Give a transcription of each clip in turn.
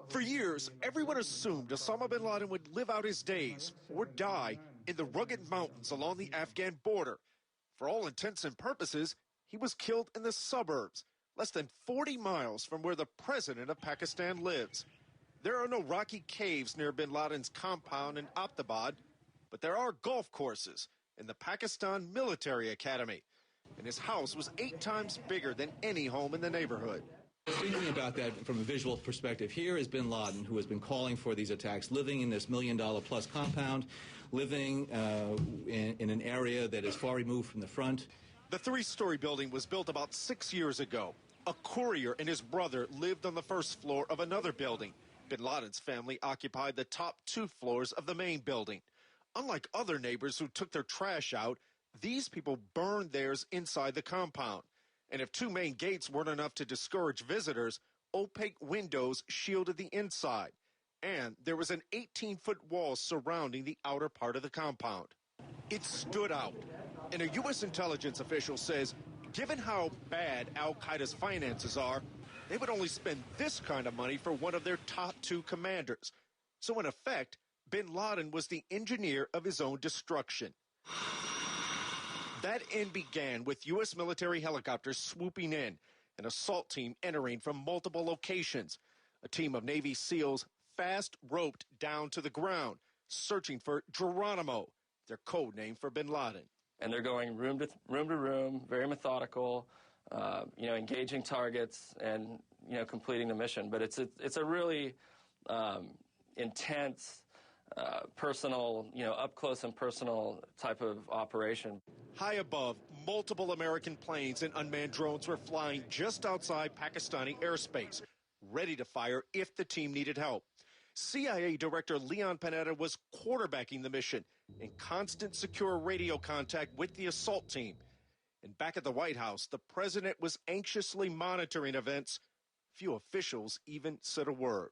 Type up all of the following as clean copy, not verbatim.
For years, everyone assumed Osama bin Laden would live out his days or die in the rugged mountains along the Afghan border. For all intents and purposes, he was killed in the suburbs, less than 40 miles from where the president of Pakistan lives. There are no rocky caves near bin Laden's compound in Abbottabad, but there are golf courses in the Pakistan Military Academy, and his house was 8 times bigger than any home in the neighborhood. Thinking about that from a visual perspective, here is bin Laden, who has been calling for these attacks, living in this $1 million plus compound, living in an area that is far removed from the front. The 3-story building was built about 6 years ago. A courier and his brother lived on the first floor of another building. Bin Laden's family occupied the top 2 floors of the main building. Unlike other neighbors who took their trash out, these people burned theirs inside the compound. And if 2 main gates weren't enough to discourage visitors, opaque windows shielded the inside. And there was an 18-foot wall surrounding the outer part of the compound. It stood out. And a U.S. intelligence official says, given how bad al-Qaeda's finances are, they would only spend this kind of money for one of their top 2 commanders. So in effect, bin Laden was the engineer of his own destruction. That end began with U.S. military helicopters swooping in, an assault team entering from multiple locations. A team of Navy SEALs fast roped down to the ground, searching for Geronimo, their code name for bin Laden. And they're going room to room, very methodical, engaging targets and, completing the mission. But it's a really intense, personal, up close and personal type of operation. High above, multiple American planes and unmanned drones were flying just outside Pakistani airspace, ready to fire if the team needed help. CIA Director Leon Panetta was quarterbacking the mission in constant secure radio contact with the assault team. And back at the White House, the president was anxiously monitoring events. Few officials even said a word.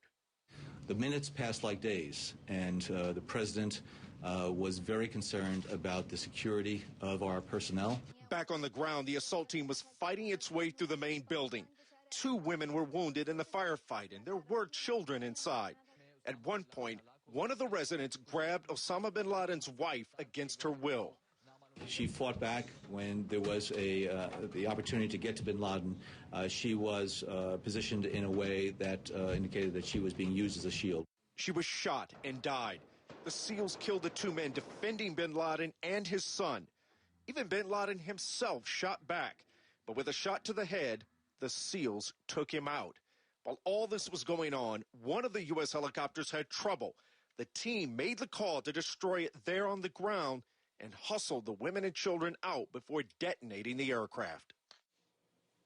The minutes passed like days, and the president was very concerned about the security of our personnel. Back on the ground, the assault team was fighting its way through the main building. 2 women were wounded in the firefight, and there were children inside. At one point, one of the residents grabbed Osama bin Laden's wife against her will. She fought back when there was the opportunity to get to bin Laden. She was positioned in a way that indicated that she was being used as a shield. She was shot and died. The SEALs killed the 2 men defending bin Laden and his son. Even bin Laden himself shot back. But with a shot to the head, the SEALs took him out. While all this was going on, one of the U.S. helicopters had trouble. The team made the call to destroy it there on the ground and hustled the women and children out before detonating the aircraft.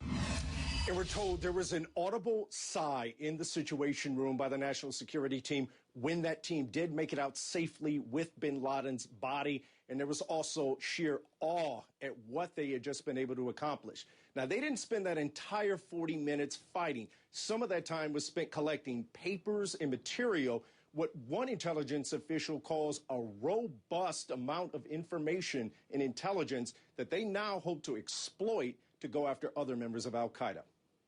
And we're told there was an audible sigh in the Situation Room by the National Security Team when that team did make it out safely with bin Laden's body. And there was also sheer awe at what they had just been able to accomplish. Now, they didn't spend that entire 40 minutes fighting. Some of that time was spent collecting papers and material, what one intelligence official calls a robust amount of information and intelligence that they now hope to exploit to go after other members of al-Qaeda.